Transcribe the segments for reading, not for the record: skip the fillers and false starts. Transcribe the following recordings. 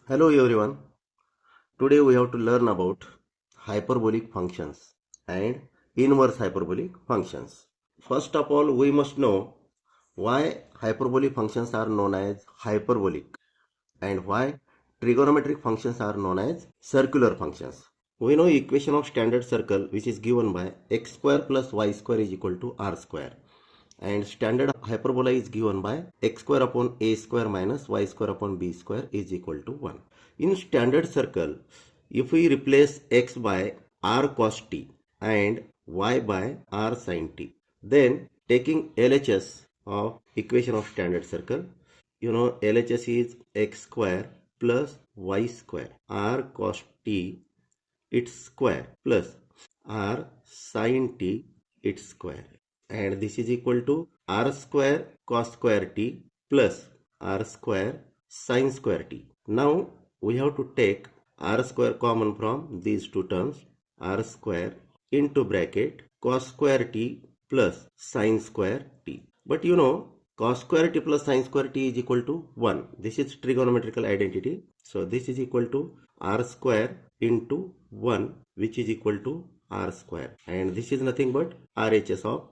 Hello everyone. Today we have to learn about hyperbolic functions and inverse hyperbolic functions. First of all, we must know why hyperbolic functions are known as hyperbolic and why trigonometric functions are known as circular functions. We know equation of standard circle which is given by x square plus y square is equal to r square, and standard hyperbola is given by x square upon a square minus y square upon b square is equal to 1. In standard circle, if we replace x by r cos t and y by r sin t, then taking LHS of equation of standard circle, LHS is x square plus y square r cos t its square plus r sin t its square, and this is equal to r square cos square t plus r square sin square t. Now we have to take r square common from these two terms, r square into bracket cos square t plus sin square t. But cos square t plus sin square t is equal to 1. This is trigonometrical identity. So this is equal to r square into 1, which is equal to r square, and this is nothing but RHS of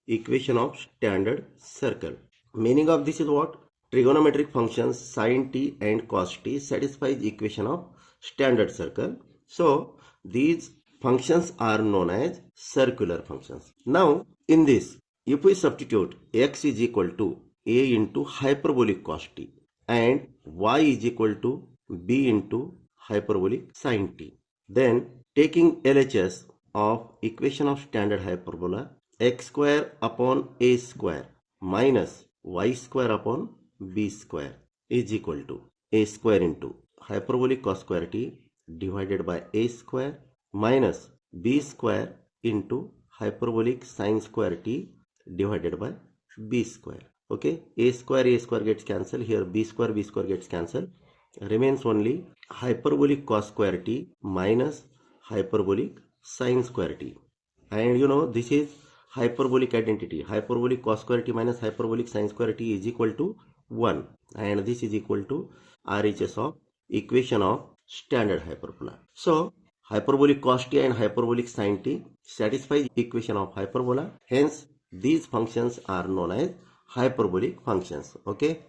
equation of standard circle. Meaning of this is what? Trigonometric functions sin t and cos t satisfies equation of standard circle. So these functions are known as circular functions. Now in this, if we substitute x is equal to a into hyperbolic cos t and y is equal to b into hyperbolic sin t, then taking LHS of equation of standard hyperbola, x square upon a square minus y square upon b square is equal to a square into hyperbolic cos square t divided by a square minus b square into hyperbolic sin square t divided by b square. Okay, a square gets cancelled. Here b square gets cancelled. Remains only hyperbolic cos square t minus hyperbolic sin square t. And this is hyperbolic identity. Hyperbolic cos square t minus hyperbolic sin square t is equal to 1, and this is equal to RHS of equation of standard hyperbola. So hyperbolic cos t and hyperbolic sin t satisfies equation of hyperbola. Hence these functions are known as hyperbolic functions. Okay.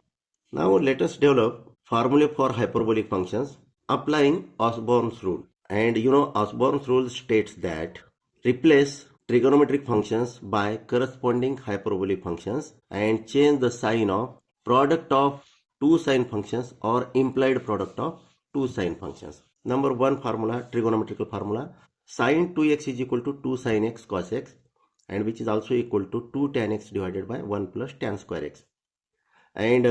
Now let us develop formula for hyperbolic functions applying Osborne's rule. And Osborne's rule states that replace trigonometric functions by corresponding hyperbolic functions and change the sign of product of two sine functions or implied product of two sine functions. Number one formula, trigonometrical formula, sin 2x is equal to 2 sin x cos x, and which is also equal to 2 tan x divided by 1 plus tan square x. And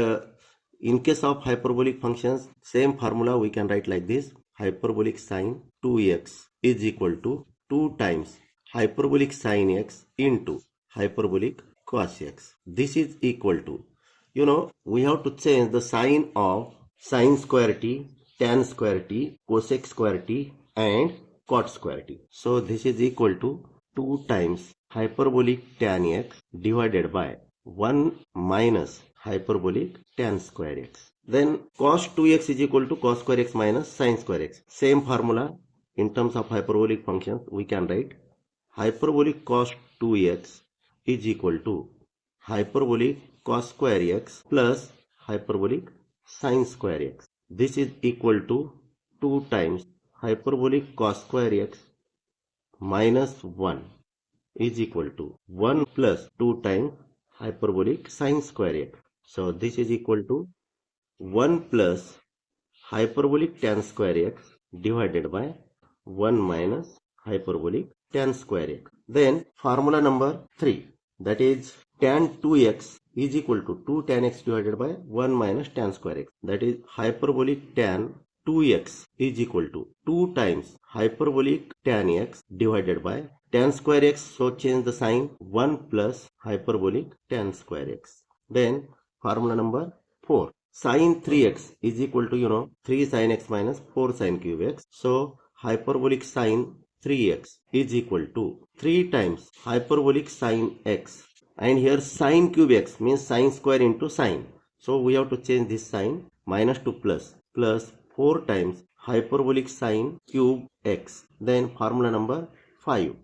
in case of hyperbolic functions, same formula we can write like this: hyperbolic sin 2x is equal to 2 times hyperbolic sin x into hyperbolic cos x. This is equal to, we have to change the sign of sin square t, tan square t, cosec square t and cot square t. So this is equal to 2 times hyperbolic tan x divided by 1 minus hyperbolic tan square x. Then cos 2x is equal to cos square x minus sin square x. Same formula in terms of hyperbolic functions we can write hyperbolic cos 2x is equal to hyperbolic cos square x plus hyperbolic sin square x. This is equal to 2 times hyperbolic cos square x minus 1 is equal to 1 plus 2 times hyperbolic sin square x. So this is equal to 1 plus hyperbolic tan square x divided by 1 minus hyperbolic tan square x. Then formula number 3, that is tan 2x is equal to 2 tan x divided by 1 minus tan square x. That is hyperbolic tan 2x is equal to 2 times hyperbolic tan x divided by tan square x. So change the sign, 1 plus hyperbolic tan square x. Then formula number 4, sin 3x is equal to 3 sin x minus 4 sin cube x. So hyperbolic sin 3x is equal to 3 times hyperbolic sin x, and here sin cube x means sin square into sin. So we have to change this sign, minus to plus 4 times hyperbolic sine cube x. Then formula number 5.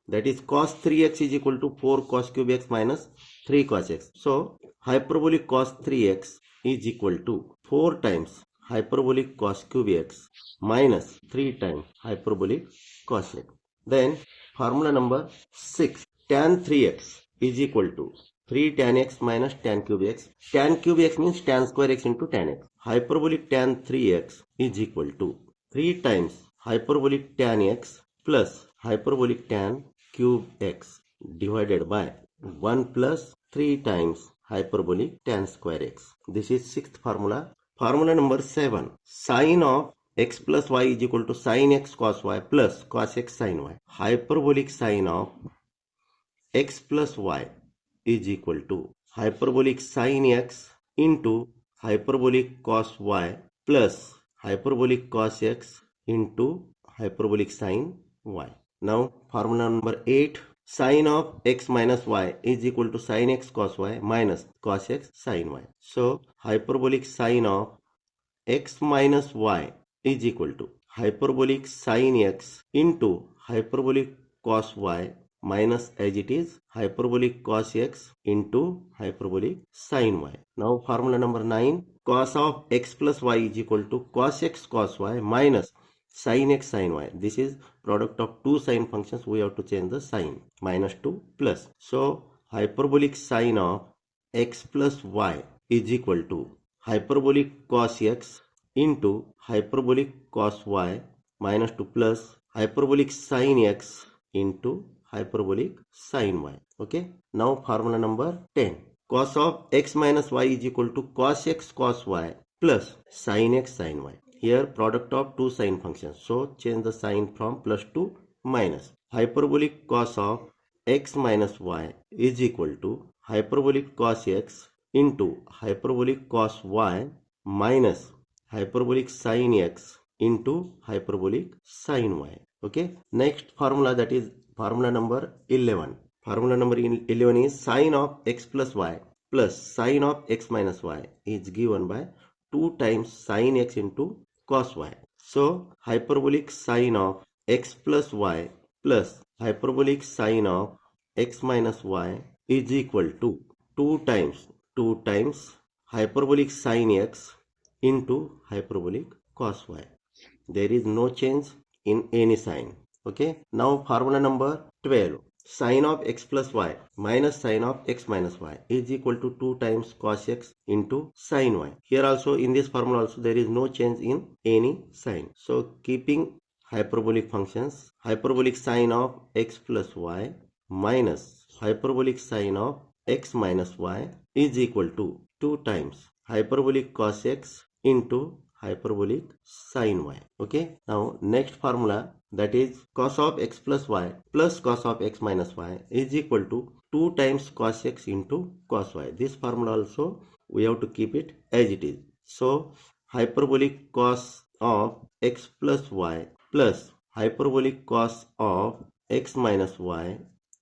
That is cos 3x is equal to 4 cos cube x minus 3 cos x. So hyperbolic cos 3x is equal to 4 times hyperbolic cos cube x minus 3 times hyperbolic cos x. Then formula number 6. Tan 3x is equal to 3 tan x minus tan cube x. Tan cube x means tan square x into tan x. Hyperbolic tan 3x is equal to 3 times hyperbolic tan x plus hyperbolic tan cube x divided by 1 plus 3 times hyperbolic tan square x. This is sixth formula. Formula number 7. Sine of x plus y is equal to sine x cos y plus cos x sin y. Hyperbolic sine of x plus y is equal to hyperbolic sine x into hyperbolic cos y plus hyperbolic cos x into hyperbolic sine y. Now formula number 8. Sine of x minus y is equal to sine x cos y minus cos x sin y. So hyperbolic sine of x minus y is equal to hyperbolic sine x into hyperbolic cos y minus as it is hyperbolic cos x into hyperbolic sin y. Now formula number 9. Cos of x plus y is equal to cos x cos y minus sin x sin y. This is product of two sine functions. We have to change the sign. Minus 2 plus. So hyperbolic sine of x plus y is equal to hyperbolic cos x into hyperbolic cos y minus 2 plus hyperbolic sin x into hyperbolic sin y. Okay. Now formula number 10. Cos of x minus y is equal to cos x cos y plus sin x sin y. Here product of two sine functions. So change the sign from plus to minus. Hyperbolic cos of x minus y is equal to hyperbolic cos x into hyperbolic cos y minus hyperbolic sin x into hyperbolic sin y. Okay. Next formula, that is formula number 11. Formula number 11 is sine of x plus y plus sine of x minus y is given by 2 times sine x into cos y. So hyperbolic sine of x plus y plus hyperbolic sine of x minus y is equal to 2 times hyperbolic sine x into hyperbolic cos y. There is no change in any sign. Okay. Now formula number 12. Sine of x plus y minus sine of x minus y is equal to 2 times cos x into sin y. Here also in this formula also there is no change in any sign. So keeping hyperbolic functions, hyperbolic sine of x plus y minus hyperbolic sine of x minus y is equal to 2 times hyperbolic cos x into hyperbolic sin y. Okay. Now next formula, that is cos of x plus y plus cos of x minus y is equal to 2 times cos x into cos y. This formula also we have to keep it as it is. So hyperbolic cos of x plus y plus hyperbolic cos of x minus y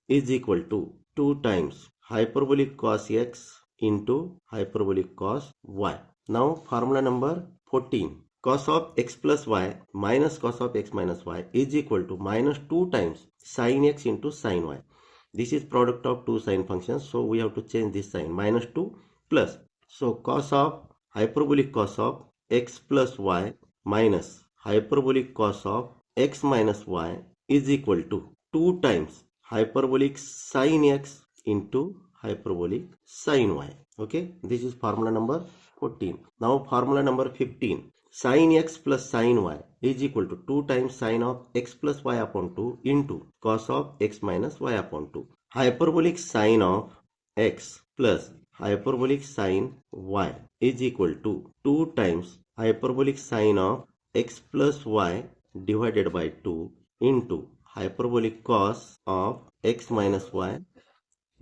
is equal to 2 times hyperbolic cos x into hyperbolic cos y. Now formula number 14. Cos of x plus y minus cos of x minus y is equal to minus 2 times sin x into sin y. This is product of two sine functions. So we have to change this sign. Minus 2 plus. So cos of hyperbolic cos of x plus y minus hyperbolic cos of x minus y is equal to 2 times hyperbolic sin x into hyperbolic sin y. Okay. This is formula number 14. Now formula number 15. Sin x plus sin y is equal to 2 times sin of x plus y upon 2 into cos of x minus y upon 2. Hyperbolic sin of x plus hyperbolic sin y is equal to 2 times hyperbolic sin of x plus y divided by 2 into hyperbolic cos of x minus y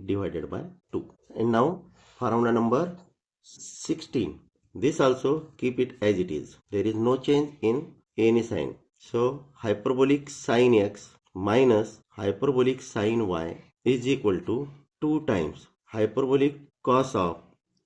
divided by 2. And now formula number 16. This also keep it as it is. There is no change in any sign. So hyperbolic sin x minus hyperbolic sin y is equal to 2 times hyperbolic cos of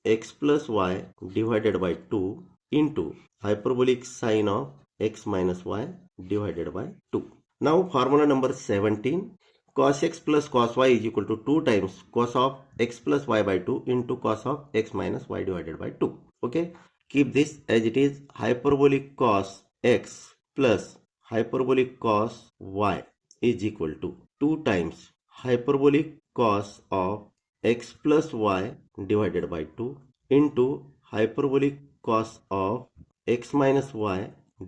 x plus y divided by 2 into hyperbolic sine of x minus y divided by 2. Now formula number 17, cos x plus cos y is equal to 2 times cos of x plus y by 2 into cos of x minus y divided by 2. Okay, keep this as it is. Hyperbolic cos x plus hyperbolic cos y is equal to 2 times hyperbolic cos of x plus y divided by 2 into hyperbolic cos of x minus y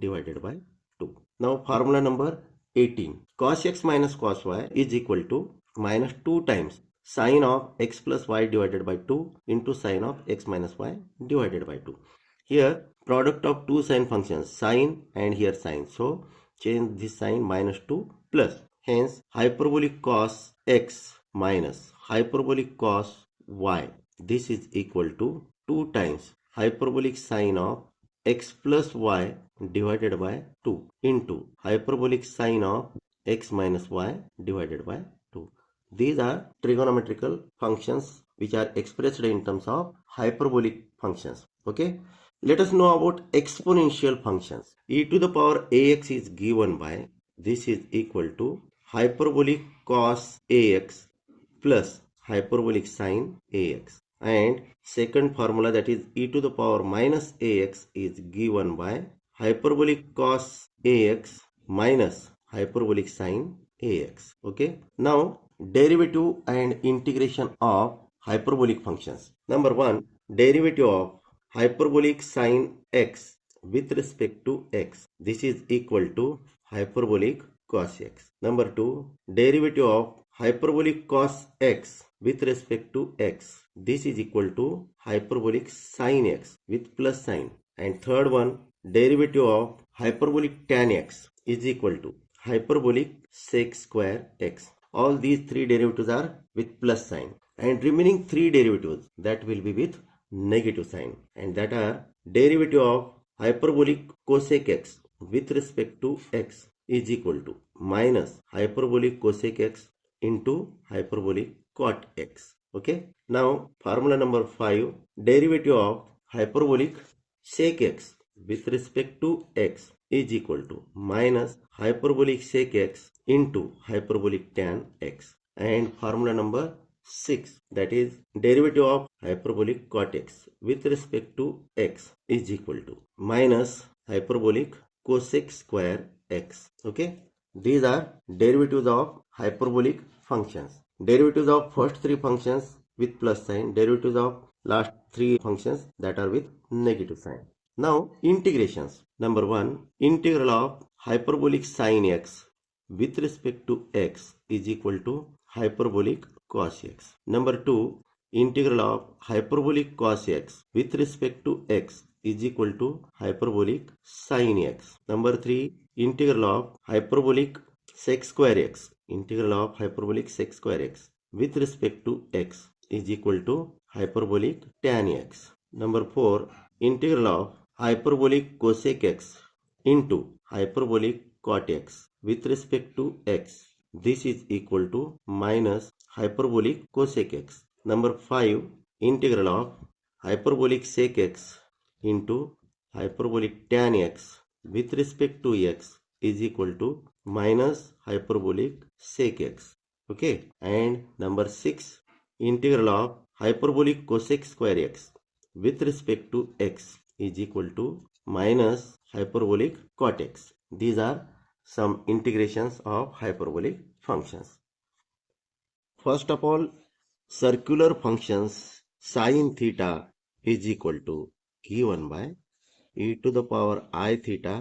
divided by 2. Now formula number 18, cos x minus cos y is equal to minus 2 times sine of x plus y divided by 2 into sine of x minus y divided by 2. Here product of two sine functions, sine and here sine. So change this sign minus 2 plus. Hence hyperbolic cos x minus hyperbolic cos y. This is equal to 2 times hyperbolic sine of x plus y divided by 2 into hyperbolic sine of x minus y divided by 2. These are trigonometrical functions which are expressed in terms of hyperbolic functions. Okay. Let us know about exponential functions. E to the power ax is given by, this is equal to hyperbolic cos ax plus hyperbolic sine ax. And second formula, that is e to the power minus ax, is given by hyperbolic cos ax minus hyperbolic sine ax. Okay. Now derivative and integration of hyperbolic functions. Number 1, derivative of hyperbolic sine x with respect to x. This is equal to hyperbolic cos x. Number 2, derivative of hyperbolic cos x with respect to x. This is equal to hyperbolic sine x with plus sign. And third one, derivative of hyperbolic tan x is equal to hyperbolic sec square x. All these three derivatives are with plus sign, and remaining three derivatives that will be with negative sign, and that are derivative of hyperbolic cosec x with respect to x is equal to minus hyperbolic cosec x into hyperbolic cot x. Okay. Now formula number 5, derivative of hyperbolic sec x with respect to x is equal to minus hyperbolic sec x into hyperbolic tan x. And formula number 6, that is derivative of hyperbolic cot x with respect to x is equal to minus hyperbolic cosec square x. Okay. These are derivatives of hyperbolic functions. Derivatives of first three functions with plus sign, derivatives of last three functions that are with negative sign. Now integrations. Number 1, integral of hyperbolic sine x with respect to x is equal to hyperbolic cos x. Number 2, integral of hyperbolic cos x with respect to x is equal to hyperbolic sine x. Number 3, integral of hyperbolic sec square x. Integral of hyperbolic sec square x with respect to x is equal to hyperbolic tan x. Number 4, integral of hyperbolic cosec x into hyperbolic cot x with respect to x. This is equal to minus hyperbolic cosec x. Number 5, integral of hyperbolic sec x into hyperbolic tan x with respect to x is equal to minus hyperbolic sec x. Okay. And number 6, integral of hyperbolic cosec square x with respect to x is equal to minus hyperbolic cot x. These are some integrations of hyperbolic functions. First of all, circular functions sine theta is equal to given by e to the power I theta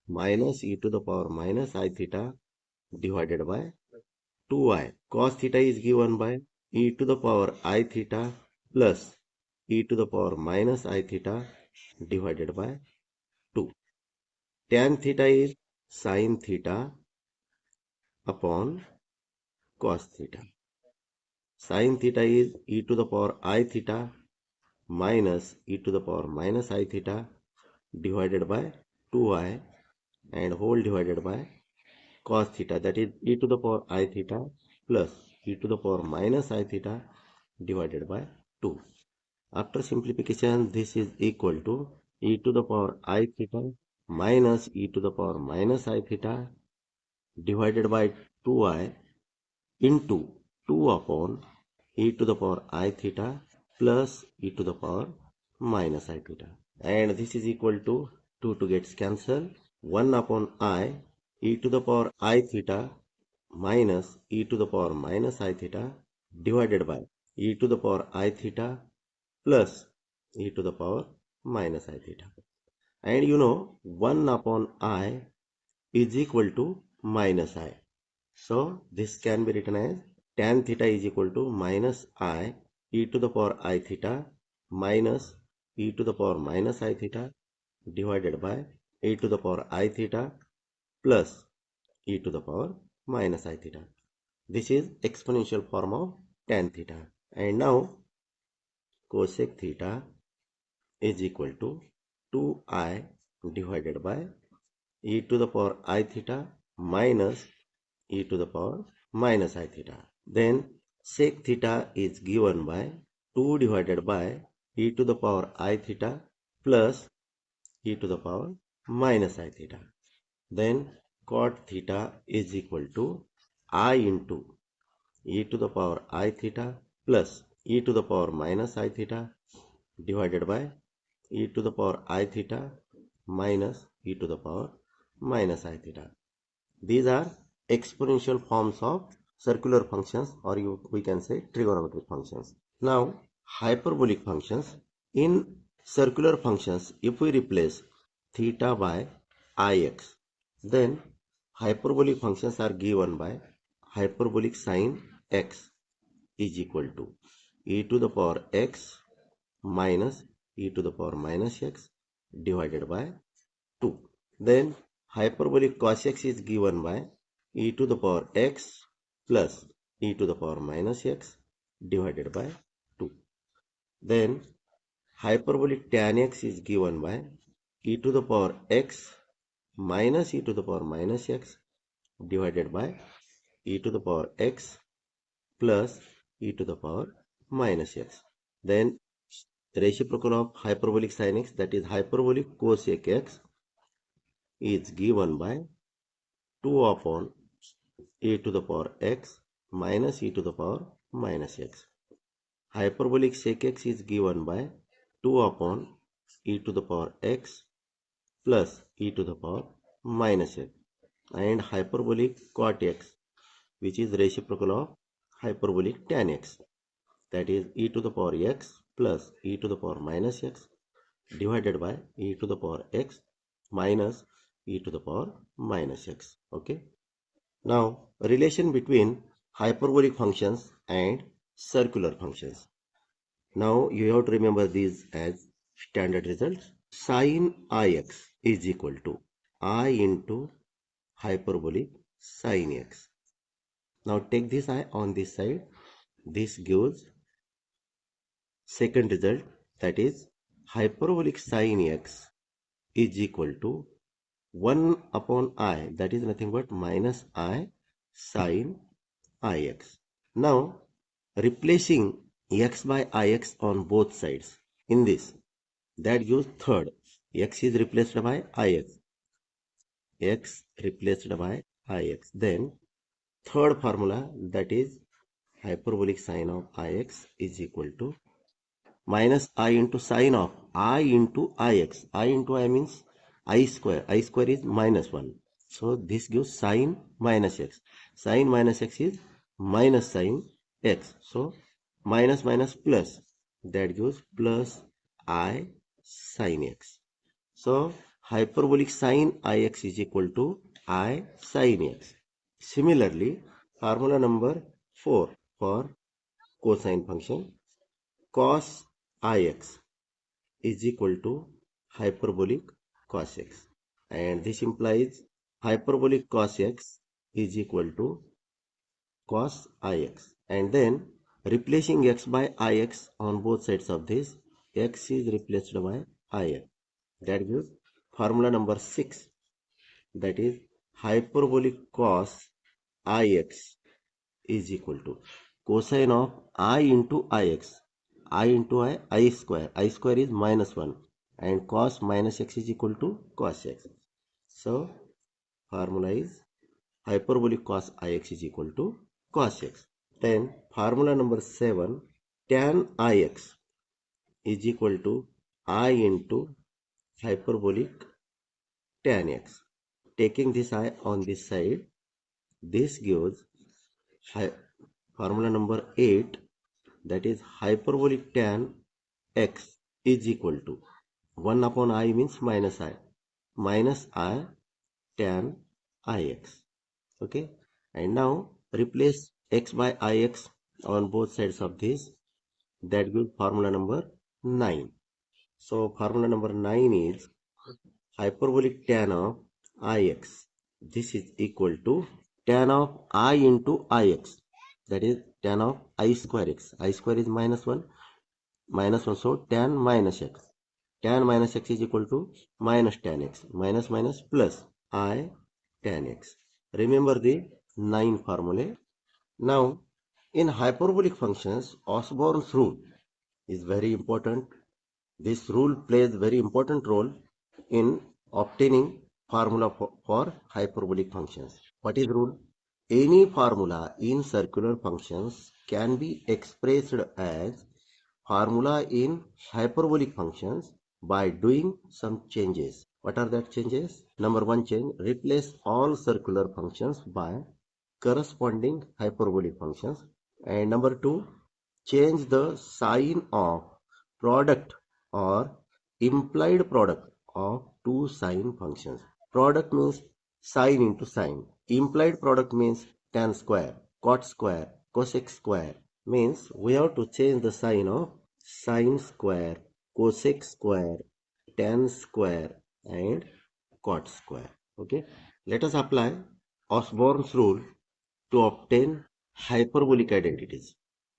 minus e to the power minus I theta divided by 2i. Cos theta is given by e to the power I theta plus e to the power minus I theta divided by 2. Tan theta is sine theta upon cos theta. Sine theta is e to the power I theta minus e to the power minus I theta divided by 2i and whole divided by cos theta, that is e to the power I theta plus e to the power minus I theta divided by 2. After simplification, this is equal to e to the power I theta minus e to the power minus I theta divided by 2I into 2 upon e to the power I theta plus e to the power minus I theta. And this is equal to 2 gets cancelled. 1 upon I e to the power I theta minus e to the power minus I theta divided by e to the power I theta plus e to the power minus I theta. And you know 1 upon I is equal to minus I. So this can be written as tan theta is equal to minus I e to the power I theta minus e to the power minus I theta divided by e to the power I theta plus e to the power minus I theta. This is exponential form of tan theta. And now cosec theta is equal to 2I divided by e to the power I theta minus e to the power minus I theta. Then sec theta is given by 2 divided by e to the power I theta plus e to the power minus I theta. Then cot theta is equal to I into e to the power I theta plus e to the power minus I theta divided by e to the power I theta minus e to the power minus I theta. These are exponential forms of circular functions, or we can say trigonometric functions. Now hyperbolic functions. In circular functions, if we replace theta by ix, then hyperbolic functions are given by hyperbolic sine x is equal to e to the power x minus e to the power minus x divided by 2. Then hyperbolic cos x is given by e to the power x plus e to the power minus x divided by 2. Then hyperbolic tan x is given by e to the power x minus e to the power minus x divided by e to the power x plus e to the power minus x. Then the reciprocal of hyperbolic sin x, that is hyperbolic cosec x, is given by 2 upon e to the power x minus e to the power minus x. Hyperbolic sec x is given by 2 upon e to the power x plus e to the power minus x. And hyperbolic cot x, which is reciprocal of hyperbolic tan x, that is e to the power x plus e to the power minus x divided by e to the power x minus e to the power minus x. Okay. Now, relation between hyperbolic functions and circular functions. Now, you have to remember these as standard results. Sin ix is equal to I into hyperbolic sin x. Now, take this I on this side. This gives second result, that is hyperbolic sin x is equal to 1 upon I, that is nothing but minus I sin ix. Now replacing x by ix on both sides in this, that gives third. X is replaced by ix. X replaced by ix. Then third formula, that is hyperbolic sine of ix is equal to minus I into sine of I into ix. I into I means I square. I square is minus 1. So this gives sine minus x. Sine minus x is minus sine x. So minus minus plus, that gives plus I sine x. So hyperbolic sine ix is equal to I sine x. Similarly, formula number 4 for cosine function, cos ix is equal to hyperbolic cos x, and this implies hyperbolic cos x is equal to cos ix, and then replacing x by ix on both sides of this, x is replaced by ix. That gives formula number 6, that is hyperbolic cos ix is equal to cosine of I into ix. I into I square. I square is minus 1. and cos minus x is equal to cos x. So formula is hyperbolic cos ix is equal to cos x. Then formula number 7, tan ix is equal to I into hyperbolic tan x. Taking this I on this side, this gives formula number 8, that is hyperbolic tan x is equal to 1 upon I means minus I tan ix. Okay, and now replace x by ix on both sides of this. That gives formula number 9. So formula number 9 is hyperbolic tan of ix. This is equal to tan of I into ix. That is tan of I square x. I square is minus 1. Minus 1, so tan minus x. Tan minus x is equal to minus tan x. Minus minus plus I tan x. Remember the 9 formulae. Now, in hyperbolic functions, Osborn's rule is very important. This rule plays very important role in obtaining formula for hyperbolic functions. What is rule? Any formula in circular functions can be expressed as formula in hyperbolic functions by doing some changes. What are that changes? Number 1 change, replace all circular functions by corresponding hyperbolic functions. And number 2, change the sign of product or implied product of two sign functions. Product means sine into sine. Implied product means tan square, cot square, cosec square. Means we have to change the sign of sine square, cosec square, tan square and cot square. Okay. Let us apply Osborn's rule to obtain hyperbolic identities.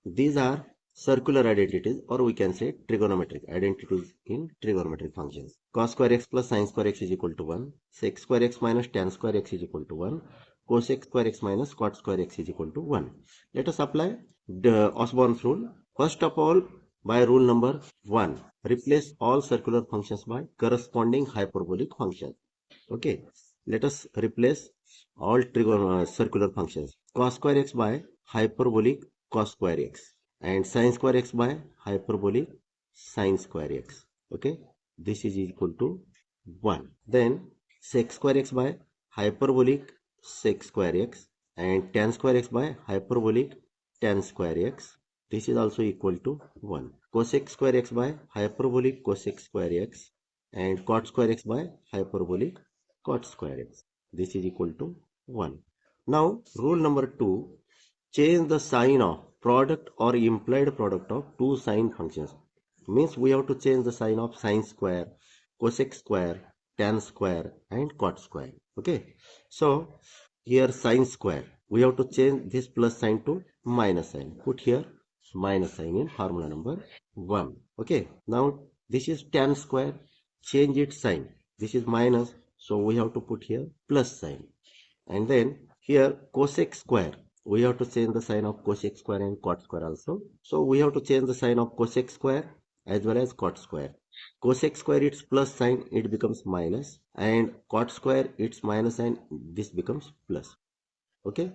These are circular identities, or we can say trigonometric identities in trigonometric functions. Cos square x plus sin square x is equal to 1. Sec square x minus tan square x is equal to 1. Cosec square x minus cot square x is equal to 1. Let us apply the Osborn's rule. First of all, by rule number 1, replace all circular functions by corresponding hyperbolic functions. Okay, let us replace all circular functions. Cos square x by hyperbolic cos square x and sin square x by hyperbolic sin square x. Okay, this is equal to 1. Then sec square x by hyperbolic sec square x and tan square x by hyperbolic tan square x. This is also equal to 1. Cosec square x by hyperbolic cosec square x and cot square x by hyperbolic cot square x. This is equal to 1. Now, rule number 2, change the sign of product or implied product of two sign functions. Means we have to change the sign of sine square, cosec square, tan square and cot square. Okay. So, here sine square, we have to change this plus sign to minus sign. Put here minus sign in formula number 1. Okay. Now, this is tan square, change its sign. This is minus, so we have to put here plus sign. And then here cosec square, we have to change the sign of cosec square and cot square also. So we have to change the sign of cosec square as well as cot square. Cosec square, its plus sign, it becomes minus, and cot square, its minus sign, this becomes plus. Okay,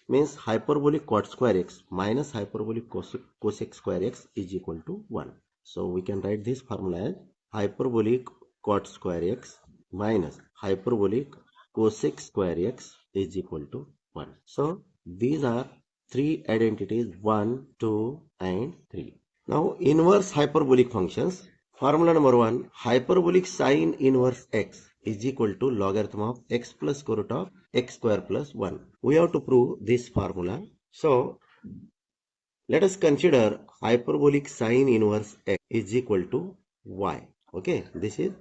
means hyperbolic cot square x minus hyperbolic cosec square x is equal to 1. So we can write this formula as hyperbolic cot square x minus hyperbolic cosec square x is equal to 1. So these are three identities, 1, 2 and 3. Now inverse hyperbolic functions. Formula number 1, hyperbolic sine inverse x is equal to logarithm of x plus square root of x square plus 1. We have to prove this formula. So let us consider hyperbolic sine inverse x is equal to y. Okay, this is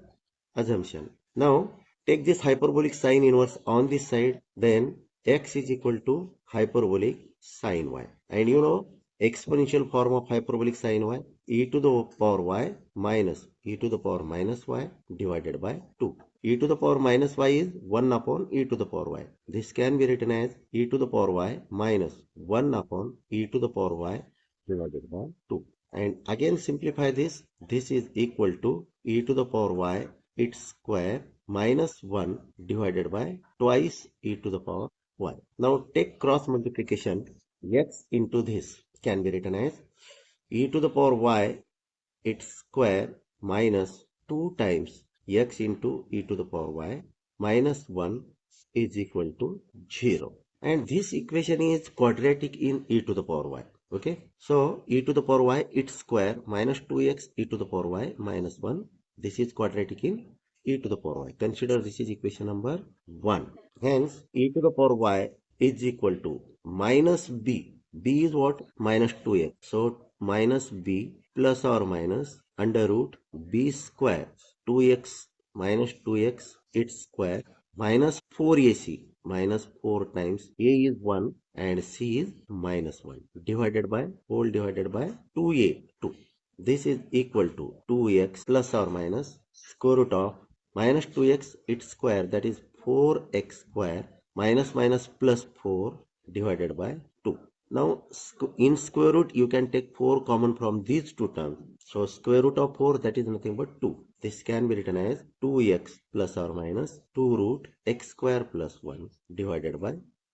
assumption. Now take this hyperbolic sine inverse on this side, then x is equal to hyperbolic sine y. And you know exponential form of hyperbolic sine y, e to the power y minus e to the power minus y divided by 2. E to the power minus y is 1 upon e to the power y. This can be written as e to the power y minus 1 upon e to the power y divided by 2. and again simplify this. This is equal to e to the power y its square minus 1 divided by twice e to the power y. Now take cross multiplication. X into this can be written as e to the power y its square minus 2 times x into e to the power y minus 1 is equal to 0. And this equation is quadratic in e to the power y. Okay, so e to the power y its square minus 2x e to the power y minus 1. This is quadratic in e to the power y. Consider this is equation number 1. Hence, e to the power y is equal to minus b. B is what? Minus 2x. So, minus b plus or minus under root b square 2x minus 2x its square minus 4ac minus 4 times a is 1 and c is minus 1 divided by whole divided by 2a 2. This is equal to 2x plus or minus square root of minus 2x its square, that is 4x square minus minus plus 4 divided by 2. Now in square root you can take 4 common from these two terms. So square root of 4, that is nothing but 2. This can be written as 2x plus or minus 2 root x square plus 1 divided by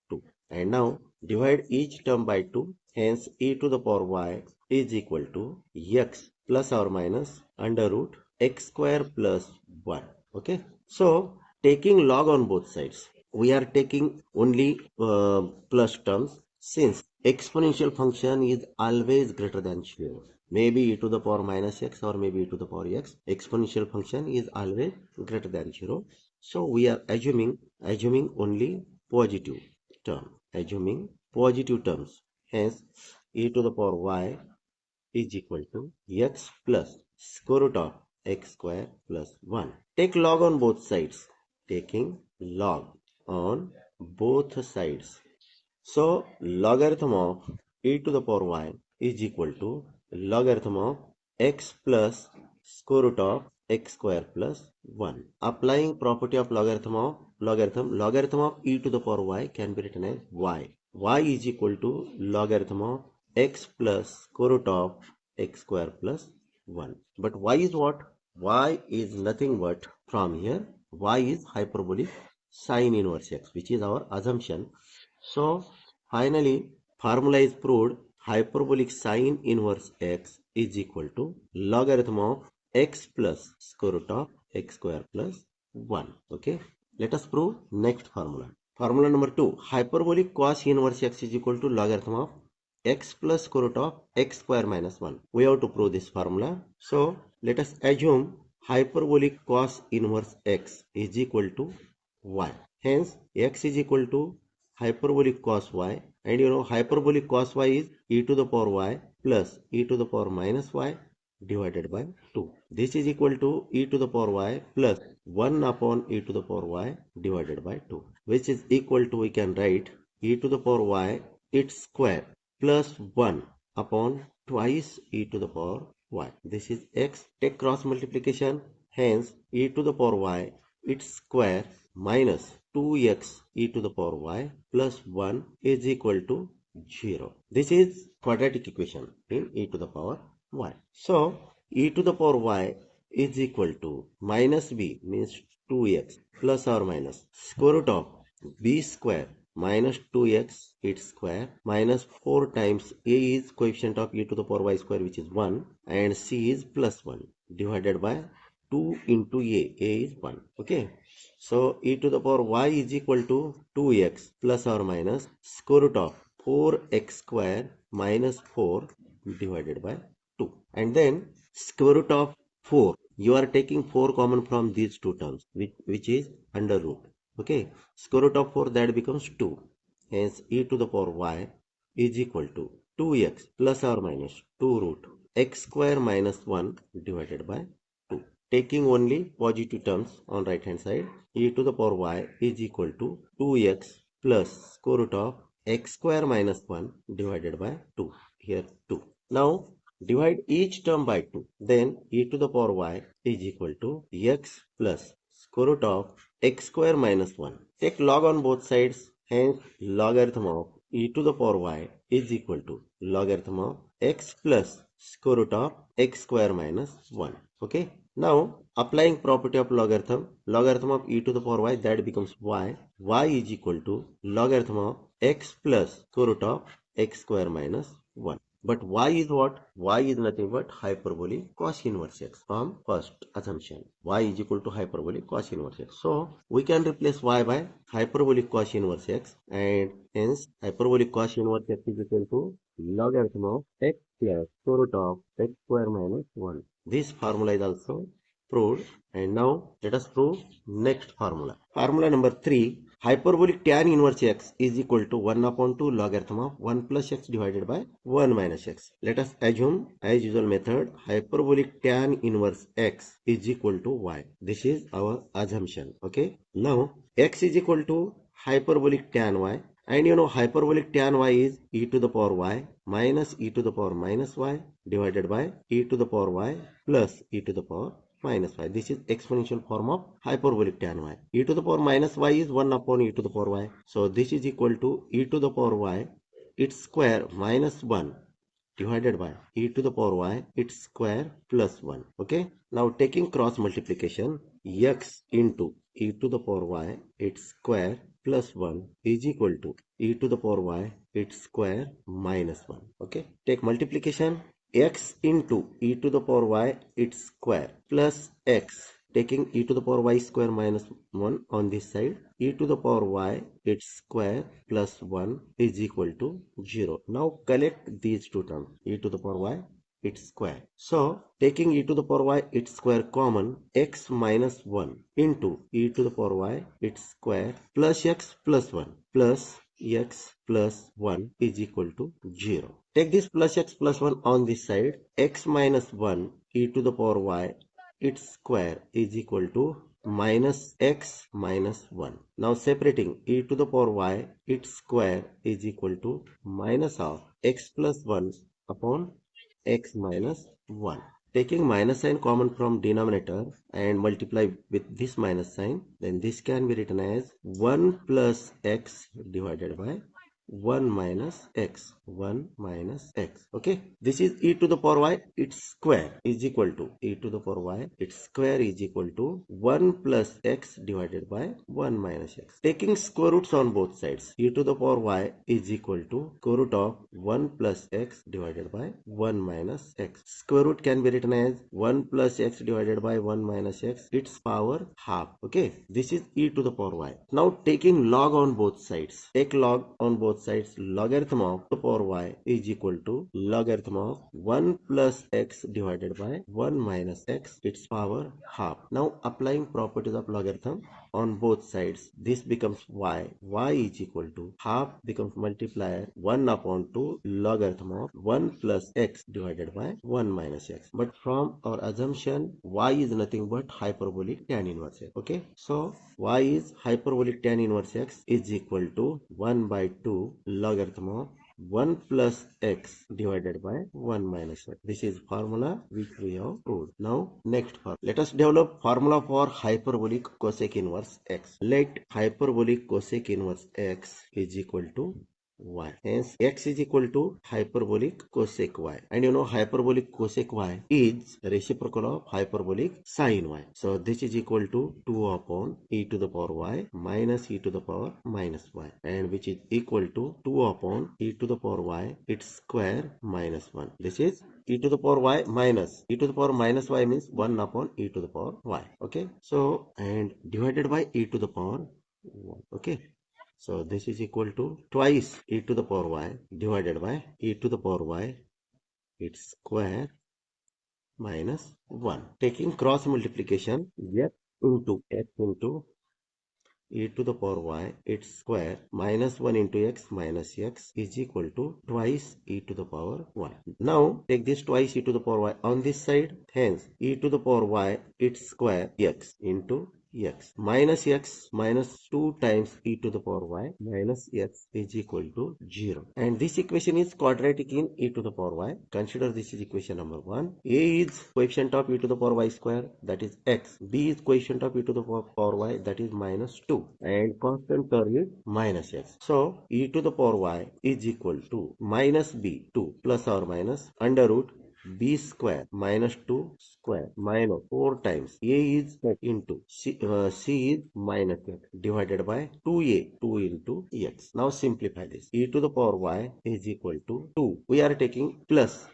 2. And now divide each term by 2. Hence e to the power y is equal to x plus or minus under root x square plus 1. Okay. So taking log on both sides, we are taking only plus terms, since exponential function is always greater than 0. Maybe e to the power minus x or maybe e to the power x. Exponential function is always greater than 0. So we are assuming only positive term. Assuming positive terms. Hence e to the power y is equal to x plus square root of x square plus 1. Take log on both sides. Taking log on both sides. So logarithm of e to the power y is equal to logarithm of x plus square root of x square plus 1. Applying property of logarithm of e to the power y can be written as y. Y is equal to logarithm of x plus square root of x square plus 1. But y is what? Y is nothing but, from here, y is hyperbolic sine inverse x, which is our assumption. So finally, formula is proved. Hyperbolic sine inverse x is equal to logarithm of x plus square root of x square plus 1. Okay, let us prove next formula. Formula number 2. Hyperbolic cos inverse x is equal to logarithm of x plus square root of x square minus 1. We have to prove this formula. So let us assume hyperbolic cos inverse x is equal to y. Hence x is equal to hyperbolic cos y, and you know hyperbolic cos y is e to the power y plus e to the power minus y divided by 2. This is equal to e to the power y plus 1 upon e to the power y divided by 2, which is equal to, we can write, e to the power y its square plus 1 upon twice e to the power y. This is x. Take cross multiplication. Hence e to the power y its square minus 2x e to the power y plus 1 is equal to 0. This is quadratic equation in e to the power y. So e to the power y is equal to minus b, means 2x, plus or minus square root of b square minus 2x its square minus 4 times a is coefficient of e to the power y square, which is 1, and c is plus 1 divided by 2 into a is 1. Okay. So e to the power y is equal to 2x plus or minus square root of 4x square minus 4 divided by 2. And then square root of 4. You are taking 4 common from these two terms, which is under root. Okay. Square root of 4, that becomes 2. Hence e to the power y is equal to 2x plus or minus 2 root x square minus 1 divided by 2. Taking only positive terms on right hand side, e to the power y is equal to 2x plus square root of x square minus 1 divided by 2. Here 2. Now divide each term by 2. Then e to the power y is equal to x plus square root of x square minus 1. Take log on both sides. Hence logarithm of e to the power y is equal to logarithm of x plus square root of x square minus 1. Okay. Now applying property of logarithm, logarithm of e to the power y, that becomes y. Y is equal to logarithm of x plus square root of x square minus 1. But y is what? Y is nothing but hyperbolic cos inverse x from first assumption. Y is equal to hyperbolic cos inverse x. So we can replace y by hyperbolic cos inverse x, and hence hyperbolic cos inverse x is equal to logarithm of x plus square root of x square minus 1. This formula is also proved, and now let us prove next formula. Formula number 3. Hyperbolic tan inverse x is equal to 1 upon 2 logarithm of 1 plus x divided by 1 minus x. Let us assume, as usual method, hyperbolic tan inverse x is equal to y. This is our assumption. Okay. Now x is equal to hyperbolic tan y, and you know hyperbolic tan y is e to the power y minus e to the power minus y divided by e to the power y plus e to the power minus y. This is exponential form of hyperbolic tan y. E to the power minus y is 1 upon e to the power y. So this is equal to e to the power y its square minus 1 divided by e to the power y its square plus 1. Okay. Now taking cross multiplication, x into e to the power y its square plus 1 is equal to e to the power y its square minus 1. Okay. Take multiplication, x into e to the power y its square plus x, taking e to the power y square minus 1 on this side, e to the power y its square plus 1 is equal to 0. Now collect these two terms, e to the power y its square. So taking e to the power y its square common, x minus 1 into e to the power y its square plus x plus 1 plus x plus 1 is equal to 0. Take this plus x plus 1 on this side, x minus 1 e to the power y its square is equal to minus x minus 1. Now separating, e to the power y its square is equal to minus of x plus 1 upon x minus 1. Taking minus sign common from denominator and multiply with this minus sign, then this can be written as 1 plus x divided by 1 minus x. 1 minus x. Okay. This is e to the power y its square is equal to e to the power y its square is equal to 1 plus x divided by 1 minus x. Taking square roots on both sides, e to the power y is equal to square root of 1 plus x divided by 1 minus x. Square root can be written as 1 plus x divided by 1 minus x, its power half. Okay. This is e to the power y. Now taking log on both sides, take log on both sides, logarithm of the power y is equal to logarithm of 1 plus x divided by 1 minus x, its power half. Now applying properties of logarithm on both sides, this becomes y. Y is equal to half becomes multiplier 1 upon 2 logarithm of 1 plus x divided by 1 minus x. But from our assumption, y is nothing but hyperbolic tan inverse x. Okay. So y is hyperbolic tan inverse x is equal to 1 by 2 logarithm of 1 plus x divided by 1 minus x. This is formula which we have proved. Now next formula. Let us develop formula for hyperbolic cosec inverse x. Let hyperbolic cosec inverse x is equal to y. Hence x is equal to hyperbolic cosec y. And you know hyperbolic cosec y is reciprocal of hyperbolic sin y. So this is equal to 2 upon e to the power y minus e to the power minus y, and which is equal to 2 upon e to the power y its square minus 1. This is e to the power y minus e to the power minus y means 1 upon e to the power y. Okay. So and divided by e to the power 1. Okay. So this is equal to twice e to the power y divided by e to the power y its square minus 1. Taking cross multiplication, x into x into e to the power y its square minus 1 into x minus x is equal to twice e to the power y. Now take this twice e to the power y on this side, hence e to the power y its square x into x minus 2 times e to the power y minus x is equal to 0. And this equation is quadratic in e to the power y. Consider this is equation number 1. A is coefficient of e to the power y square, that is x. B is coefficient of e to the power y, that is minus 2. And constant term is minus x. So e to the power y is equal to minus b, 2 plus or minus under root b square minus 2 square minus 4 times a is into c is minus x divided by 2a 2 into x. Now simplify this. E to the power y is equal to 2. We are taking plus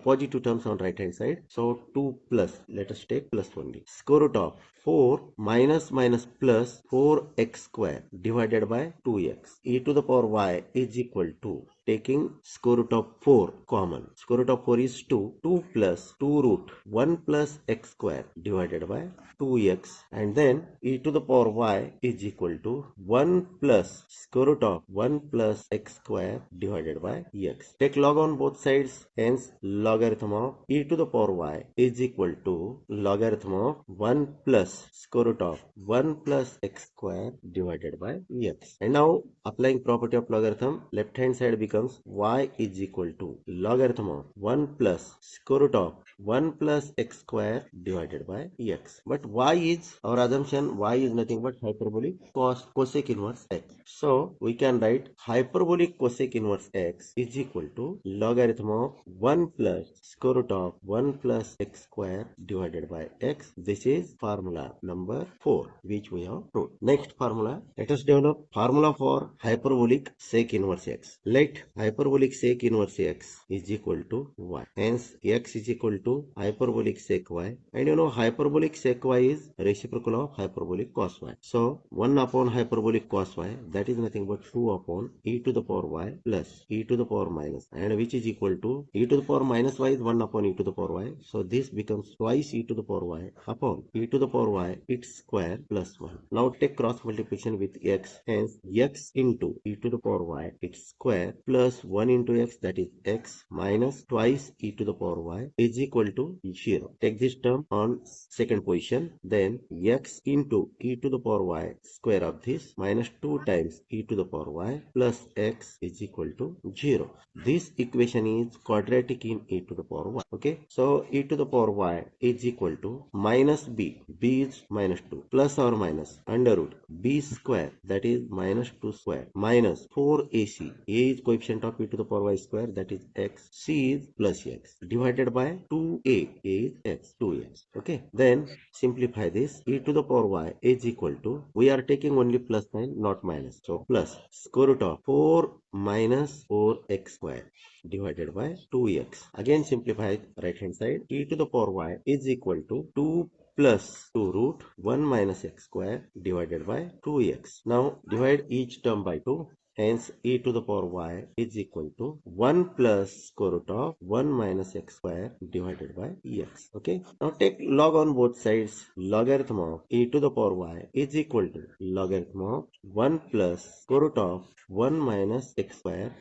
positive terms on right hand side. So 2 plus, let us take plus only. Square root of 4 minus minus plus 4x square divided by 2x. E to the power y is equal to, taking square root of 4 common. Square root of 4 is 2. 2 plus 2 root 1 plus x square divided by 2x, and then e to the power y is equal to 1 plus square root of 1 plus x square divided by x. Take log on both sides, hence logarithm of e to the power y is equal to logarithm of 1 plus square root of 1 plus x square divided by x. And now applying property of logarithm, left hand side becomes y is equal to logarithm of 1 plus square root of 1 plus x square divided by x. But y is, our assumption, y is nothing but hyperbolic cosec inverse x. So we can write hyperbolic cosec inverse x is equal to logarithm of 1 plus square root of 1 plus x square divided by x. This is formula number 4 which we have proved. Next formula, let us develop formula for hyperbolic sec inverse x. Let hyperbolic sec inverse x is equal to y. Hence x is equal to hyperbolic sec y, and you know hyperbolic sec y is reciprocal of hyperbolic cos y. So 1 upon hyperbolic cos y, that is nothing but 2 upon e to the power y plus e to the power minus, and which is equal to e to the power minus y is 1 upon e to the power y. So this becomes twice e to the power y upon e to the power y its square plus 1. Now take cross multiplication with x, hence x into e to the power y its square plus 1 into x, that is x, minus twice e to the power y is equal to 0. Take this term on second position, then x into e to the power y square of this minus 2 times e to the power y plus x is equal to 0. This equation is quadratic in e to the power y. Okay, so e to the power y is equal to minus b is minus 2 plus or minus under root b square, that is minus 2 square, minus 4ac, a is coefficient of e to the power y square, that is x, c is plus x, divided by 2a, a is x, 2x. Okay, then simplify this. E to the power y is equal to, we are taking only plus sign, not minus, so plus square root of 4 minus 4x square divided by 2x. Again simplify right hand side. E to the power y is equal to 2 plus 2 root 1 minus x square divided by 2x. Now divide each term by 2. Hence e to the power y is equal to 1 plus square root of 1 minus x square divided by x. Okay. Now take log on both sides. Logarithm of e to the power y is equal to logarithm of 1 plus square root of 1 minus x square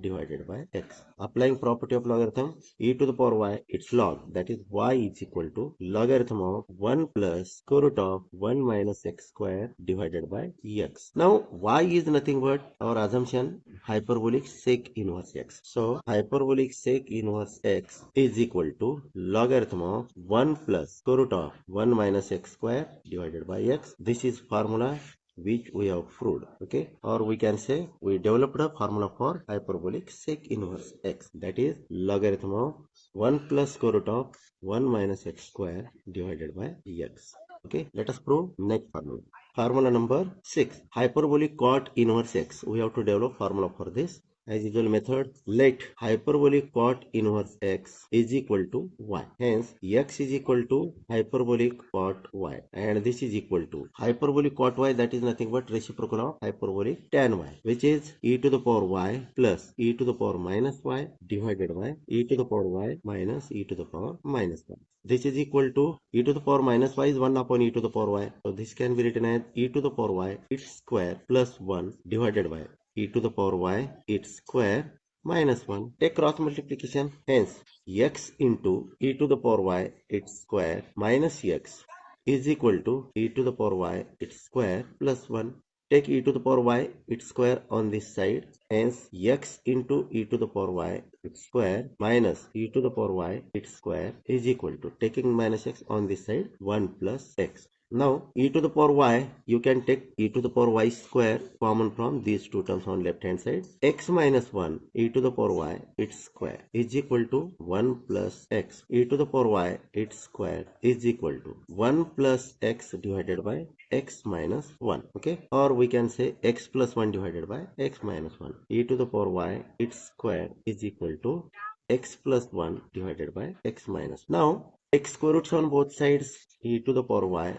divided by x. Applying property of logarithm, e to the power y, its log, that is y is equal to logarithm of 1 plus square root of 1 minus x square divided by x. Now y is nothing but, our assumption, hyperbolic sec inverse x. So hyperbolic sec inverse x is equal to logarithm of 1 plus square root of 1 minus x square divided by x. This is formula which we have proved. Okay, or we can say we developed a formula for hyperbolic sec inverse x, that is logarithm of 1 plus square root of 1 minus x square divided by x. Okay, let us prove next formula. Formula number 6, hyperbolic cot inverse x. We have to develop formula for this. As usual method, let hyperbolic cot inverse x is equal to y. Hence, x is equal to hyperbolic cot y, and this is equal to hyperbolic cot y, that is nothing but reciprocal of hyperbolic tan y, which is e to the power y plus e to the power minus y divided by e to the power y minus e to the power minus y. This is equal to e to the power minus y is 1 upon e to the power y. So this can be written as e to the power y its square plus 1 divided by e to the power y its square minus 1. Take cross multiplication. Hence, x into e to the power y its square minus x is equal to e to the power y its square plus 1. Take e to the power y its square on this side. Hence, x into e to the power y its square minus e to the power y its square is equal to, taking minus x on this side, 1 plus x. Now e to the power y, you can take e to the power y square common from these two terms on left hand side. X minus 1 e to the power y its square is equal to 1 plus x e to the power y its square is equal to 1 plus x divided by x minus 1. Okay, or we can say x plus 1 divided by x minus 1 e to the power y its square is equal to x plus 1 divided by x minus. Now take square roots on both sides. E to the power y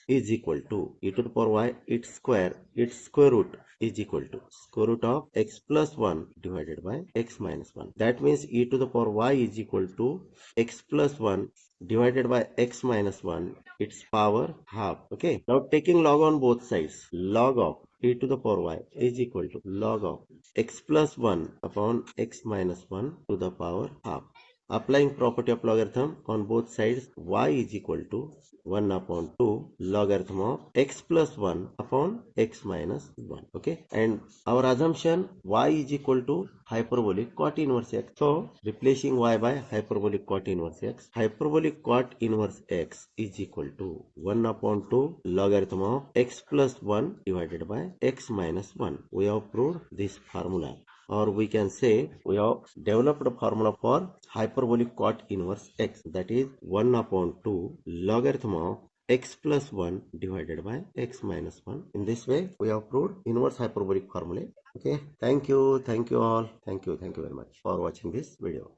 is equal to e to the power y its square root is equal to square root of x plus 1 divided by x minus 1. That means e to the power y is equal to x plus 1 divided by x minus 1, its power half. Okay, now taking log on both sides, log of e to the power y is equal to log of x plus 1 upon x minus 1 to the power half. Applying property of logarithm on both sides, y is equal to 1 upon 2 logarithm of x plus 1 upon x minus 1. Okay, and our assumption y is equal to hyperbolic cot inverse x. So replacing y by hyperbolic cot inverse x, hyperbolic cot inverse x is equal to 1 upon 2 logarithm of x plus 1 divided by x minus 1. We have proved this formula, or we can say we have developed a formula for hyperbolic cot inverse x, that is 1 upon 2 logarithm of x plus 1 divided by x minus 1. In this way we have proved inverse hyperbolic formula. Okay, thank you all, thank you very much for watching this video.